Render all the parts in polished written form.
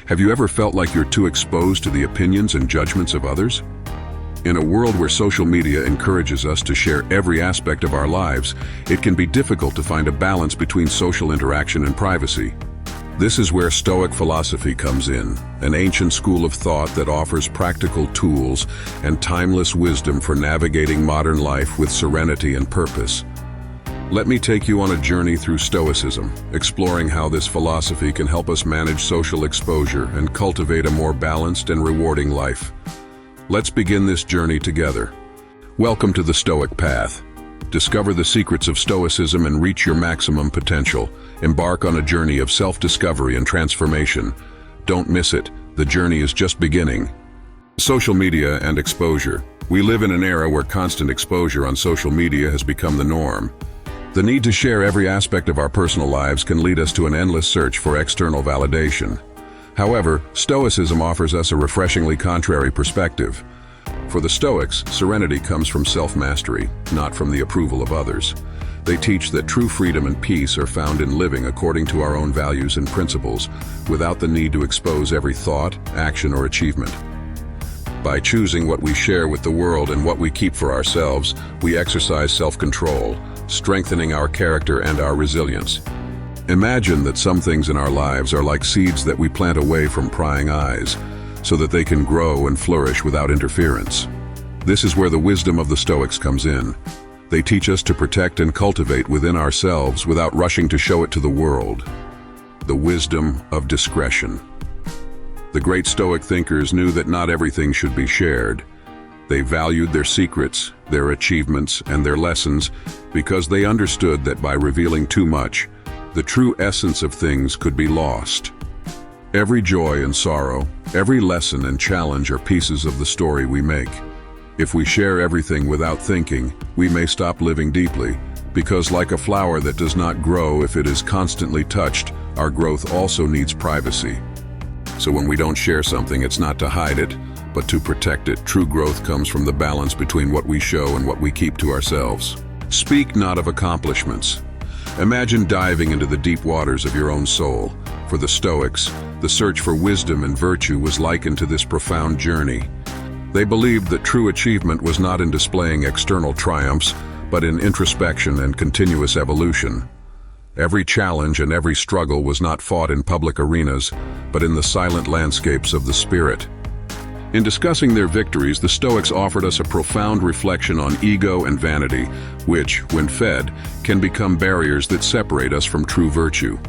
Have you ever felt like you're too exposed to the opinions and judgments of others? In a world where social media encourages us to share every aspect of our lives, it can be difficult to find a balance between social interaction and privacy. This is where Stoic philosophy comes in, an ancient school of thought that offers practical tools and timeless wisdom for navigating modern life with serenity and purpose. Let me take you on a journey through Stoicism, exploring how this philosophy can help us manage social exposure and cultivate a more balanced and rewarding life. Let's begin this journey together. Welcome to the Stoic Path. Discover the secrets of Stoicism and reach your maximum potential. Embark on a journey of self-discovery and transformation. Don't miss it. The journey is just beginning. Social media and exposure. We live in an era where constant exposure on social media has become the norm. The need to share every aspect of our personal lives can lead us to an endless search for external validation. However, Stoicism offers us a refreshingly contrary perspective. For the Stoics, serenity comes from self-mastery, not from the approval of others. They teach that true freedom and peace are found in living according to our own values and principles, without the need to expose every thought, action, or achievement. By choosing what we share with the world and what we keep for ourselves, we exercise self-control, strengthening our character and our resilience. Imagine that some things in our lives are like seeds that we plant away from prying eyes, so that they can grow and flourish without interference. This is where the wisdom of the Stoics comes in. They teach us to protect and cultivate within ourselves without rushing to show it to the world. The wisdom of discretion. The great Stoic thinkers knew that not everything should be shared. They valued their secrets, their achievements, and their lessons because they understood that by revealing too much, the true essence of things could be lost. Every joy and sorrow, every lesson and challenge are pieces of the story we make. If we share everything without thinking, we may stop living deeply, because like a flower that does not grow if it is constantly touched, our growth also needs privacy. So when we don't share something, it's not to hide it, but to protect it. True growth comes from the balance between what we show and what we keep to ourselves. Speak not of accomplishments. Imagine diving into the deep waters of your own soul. For the Stoics, the search for wisdom and virtue was likened to this profound journey. They believed that true achievement was not in displaying external triumphs, but in introspection and continuous evolution. Every challenge and every struggle was not fought in public arenas, but in the silent landscapes of the spirit. In discussing their victories, the Stoics offered us a profound reflection on ego and vanity, which, when fed, can become barriers that separate us from true virtue.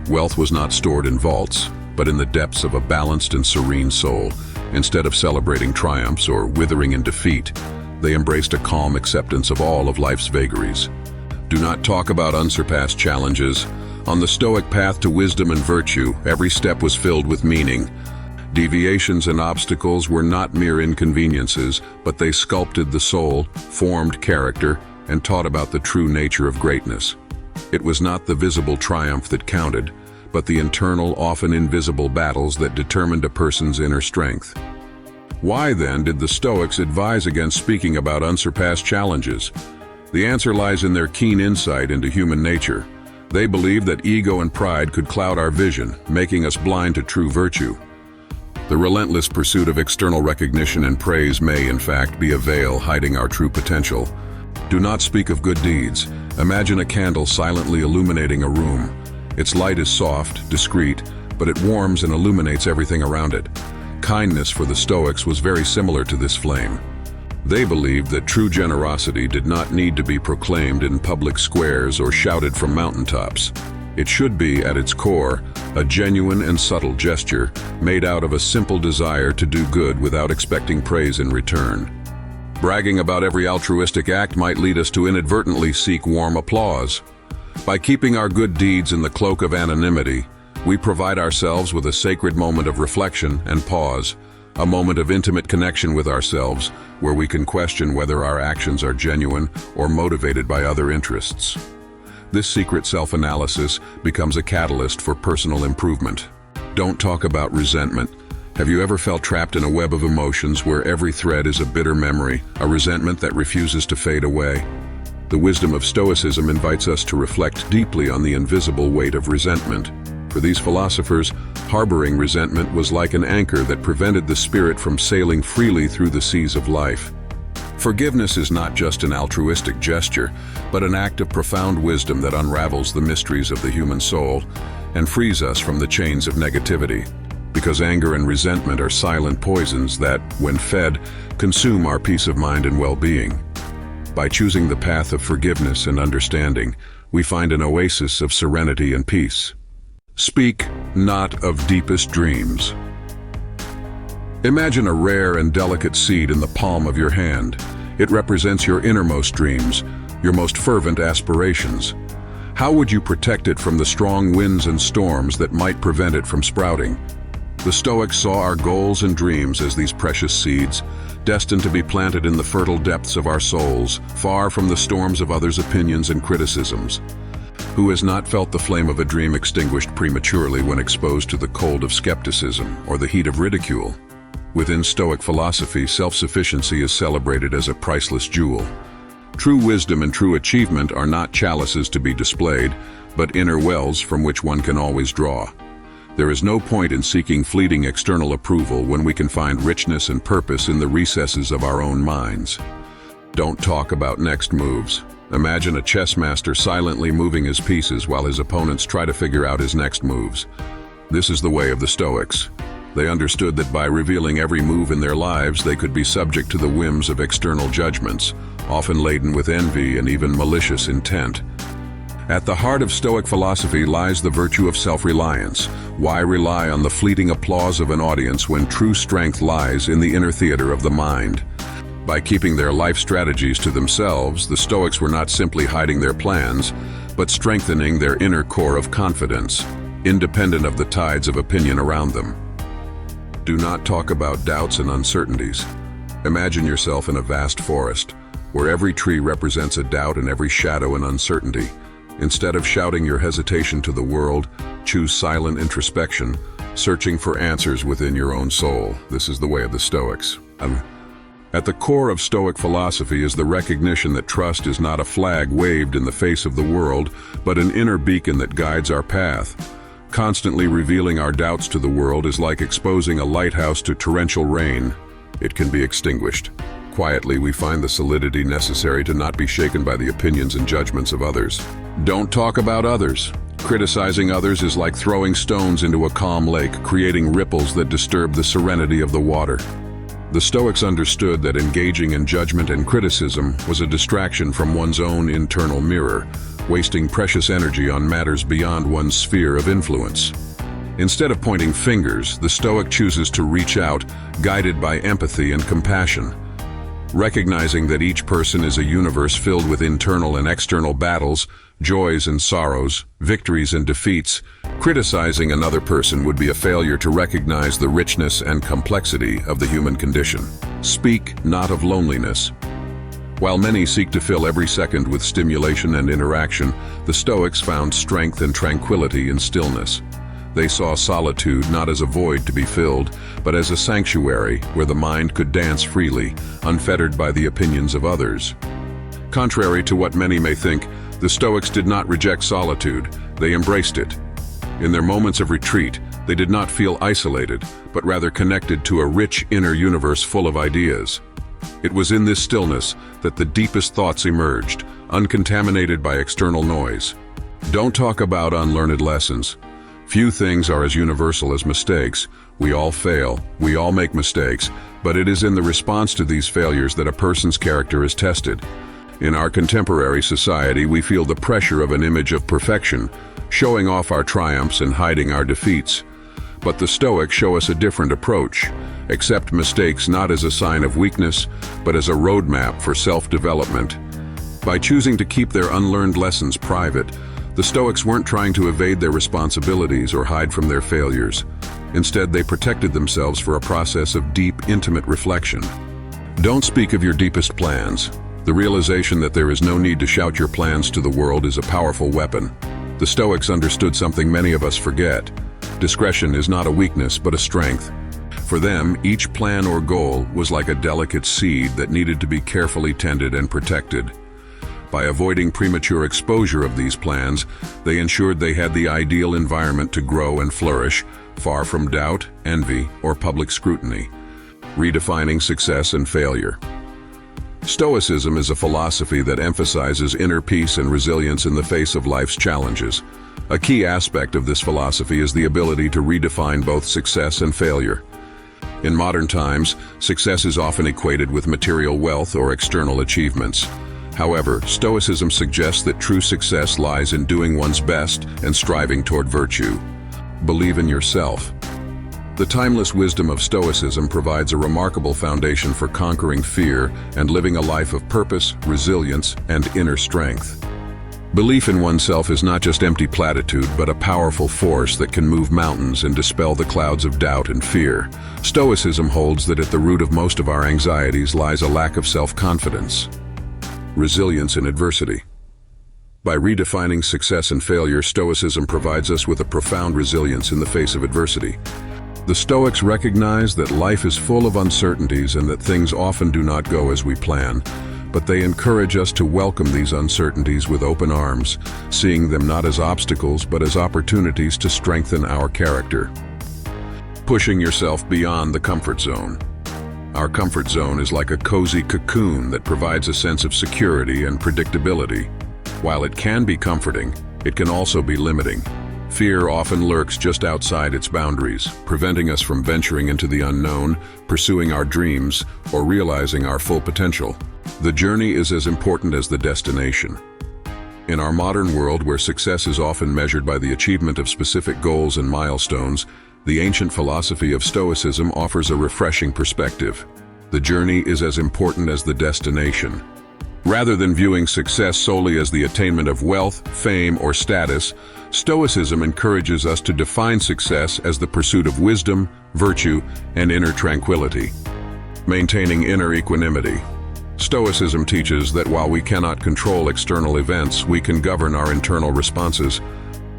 Wealth was not stored in vaults, but in the depths of a balanced and serene soul. Instead of celebrating triumphs or withering in defeat, they embraced a calm acceptance of all of life's vagaries. Do not talk about unsurpassed challenges. On the Stoic path to wisdom and virtue, every step was filled with meaning. Deviations and obstacles were not mere inconveniences, but they sculpted the soul, formed character, and taught about the true nature of greatness. It was not the visible triumph that counted, but the internal, often invisible battles that determined a person's inner strength. Why then did the Stoics advise against speaking about unsurpassed challenges? The answer lies in their keen insight into human nature. They believed that ego and pride could cloud our vision, making us blind to true virtue. The relentless pursuit of external recognition and praise may, in fact, be a veil hiding our true potential. Do not speak of good deeds. Imagine a candle silently illuminating a room. Its light is soft, discreet, but it warms and illuminates everything around it. Kindness for the Stoics was very similar to this flame. They believed that true generosity did not need to be proclaimed in public squares or shouted from mountaintops. It should be, at its core, a genuine and subtle gesture made out of a simple desire to do good without expecting praise in return. Bragging about every altruistic act might lead us to inadvertently seek warm applause. By keeping our good deeds in the cloak of anonymity, we provide ourselves with a sacred moment of reflection and pause, a moment of intimate connection with ourselves, where we can question whether our actions are genuine or motivated by other interests. This secret self-analysis becomes a catalyst for personal improvement. Don't talk about resentment. Have you ever felt trapped in a web of emotions where every thread is a bitter memory, a resentment that refuses to fade away? The wisdom of Stoicism invites us to reflect deeply on the invisible weight of resentment. For these philosophers, harboring resentment was like an anchor that prevented the spirit from sailing freely through the seas of life. Forgiveness is not just an altruistic gesture, but an act of profound wisdom that unravels the mysteries of the human soul and frees us from the chains of negativity. Because anger and resentment are silent poisons that, when fed, consume our peace of mind and well-being. By choosing the path of forgiveness and understanding, we find an oasis of serenity and peace. Speak not of deepest dreams. Imagine a rare and delicate seed in the palm of your hand. It represents your innermost dreams, your most fervent aspirations. How would you protect it from the strong winds and storms that might prevent it from sprouting? The Stoics saw our goals and dreams as these precious seeds, destined to be planted in the fertile depths of our souls, far from the storms of others' opinions and criticisms. Who has not felt the flame of a dream extinguished prematurely when exposed to the cold of skepticism or the heat of ridicule? Within Stoic philosophy, self-sufficiency is celebrated as a priceless jewel. True wisdom and true achievement are not chalices to be displayed, but inner wells from which one can always draw. There is no point in seeking fleeting external approval when we can find richness and purpose in the recesses of our own minds. Don't talk about next moves. Imagine a chess master silently moving his pieces while his opponents try to figure out his next moves. This is the way of the Stoics. They understood that by revealing every move in their lives, they could be subject to the whims of external judgments, often laden with envy and even malicious intent. At the heart of Stoic philosophy lies the virtue of self-reliance. Why rely on the fleeting applause of an audience when true strength lies in the inner theater of the mind? By keeping their life strategies to themselves, the Stoics were not simply hiding their plans, but strengthening their inner core of confidence, independent of the tides of opinion around them. Do not talk about doubts and uncertainties. Imagine yourself in a vast forest, where every tree represents a doubt and every shadow an uncertainty. Instead of shouting your hesitation to the world, choose silent introspection, searching for answers within your own soul. This is the way of the Stoics. At the core of Stoic philosophy is the recognition that trust is not a flag waved in the face of the world, but an inner beacon that guides our path. Constantly revealing our doubts to the world is like exposing a lighthouse to torrential rain. It can be extinguished. Quietly, we find the solidity necessary to not be shaken by the opinions and judgments of others. Don't talk about others. Criticizing others is like throwing stones into a calm lake, creating ripples that disturb the serenity of the water. The Stoics understood that engaging in judgment and criticism was a distraction from one's own internal mirror, wasting precious energy on matters beyond one's sphere of influence. Instead of pointing fingers, the Stoic chooses to reach out, guided by empathy and compassion. Recognizing that each person is a universe filled with internal and external battles, joys and sorrows, victories and defeats, criticizing another person would be a failure to recognize the richness and complexity of the human condition. Speak not of loneliness. While many seek to fill every second with stimulation and interaction, the Stoics found strength and tranquility in stillness. They saw solitude not as a void to be filled, but as a sanctuary where the mind could dance freely, unfettered by the opinions of others. Contrary to what many may think, the Stoics did not reject solitude, they embraced it. In their moments of retreat, they did not feel isolated, but rather connected to a rich inner universe full of ideas. It was in this stillness that the deepest thoughts emerged, uncontaminated by external noise. Don't talk about unlearned lessons. Few things are as universal as mistakes. We all fail, we all make mistakes, but it is in the response to these failures that a person's character is tested. In our contemporary society, we feel the pressure of an image of perfection, showing off our triumphs and hiding our defeats. But the Stoics show us a different approach. Accept mistakes not as a sign of weakness, but as a roadmap for self-development. By choosing to keep their unlearned lessons private, the Stoics weren't trying to evade their responsibilities or hide from their failures. Instead, they protected themselves for a process of deep, intimate reflection. Don't speak of your deepest plans. The realization that there is no need to shout your plans to the world is a powerful weapon. The Stoics understood something many of us forget. Discretion is not a weakness, but a strength. For them, each plan or goal was like a delicate seed that needed to be carefully tended and protected. By avoiding premature exposure of these plans, they ensured they had the ideal environment to grow and flourish, far from doubt, envy, or public scrutiny. Redefining success and failure. Stoicism is a philosophy that emphasizes inner peace and resilience in the face of life's challenges. A key aspect of this philosophy is the ability to redefine both success and failure. In modern times, success is often equated with material wealth or external achievements. However, Stoicism suggests that true success lies in doing one's best and striving toward virtue. Believe in yourself. The timeless wisdom of Stoicism provides a remarkable foundation for conquering fear and living a life of purpose, resilience, and inner strength. Belief in oneself is not just empty platitude, but a powerful force that can move mountains and dispel the clouds of doubt and fear. Stoicism holds that at the root of most of our anxieties lies a lack of self-confidence. Resilience in adversity. By redefining success and failure, Stoicism provides us with a profound resilience in the face of adversity. The Stoics recognize that life is full of uncertainties and that things often do not go as we plan, but they encourage us to welcome these uncertainties with open arms, seeing them not as obstacles but as opportunities to strengthen our character. Pushing yourself beyond the comfort zone. Our comfort zone is like a cozy cocoon that provides a sense of security and predictability. While it can be comforting, it can also be limiting. Fear often lurks just outside its boundaries, preventing us from venturing into the unknown, pursuing our dreams, or realizing our full potential. The journey is as important as the destination. In our modern world, where success is often measured by the achievement of specific goals and milestones, the ancient philosophy of Stoicism offers a refreshing perspective. The journey is as important as the destination. Rather than viewing success solely as the attainment of wealth, fame, or status, Stoicism encourages us to define success as the pursuit of wisdom, virtue, and inner tranquility. Maintaining inner equanimity. Stoicism teaches that while we cannot control external events, we can govern our internal responses.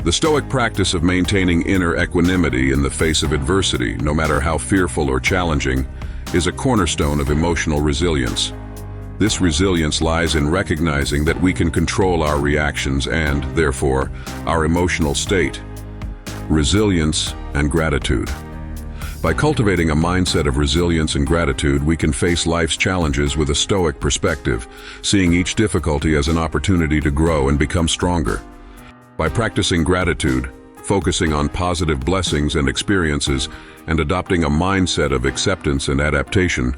The Stoic practice of maintaining inner equanimity in the face of adversity, no matter how fearful or challenging, is a cornerstone of emotional resilience. This resilience lies in recognizing that we can control our reactions and, therefore, our emotional state. Resilience and gratitude. By cultivating a mindset of resilience and gratitude, we can face life's challenges with a Stoic perspective, seeing each difficulty as an opportunity to grow and become stronger. By practicing gratitude, focusing on positive blessings and experiences, and adopting a mindset of acceptance and adaptation,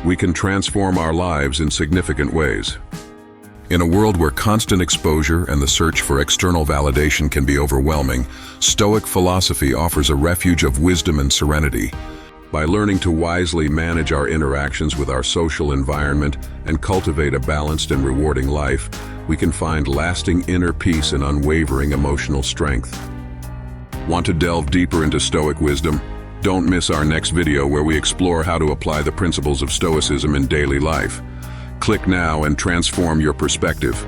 we can transform our lives in significant ways. In a world where constant exposure and the search for external validation can be overwhelming, Stoic philosophy offers a refuge of wisdom and serenity. By learning to wisely manage our interactions with our social environment and cultivate a balanced and rewarding life, we can find lasting inner peace and unwavering emotional strength. Want to delve deeper into Stoic wisdom? Don't miss our next video where we explore how to apply the principles of Stoicism in daily life. Click now and transform your perspective.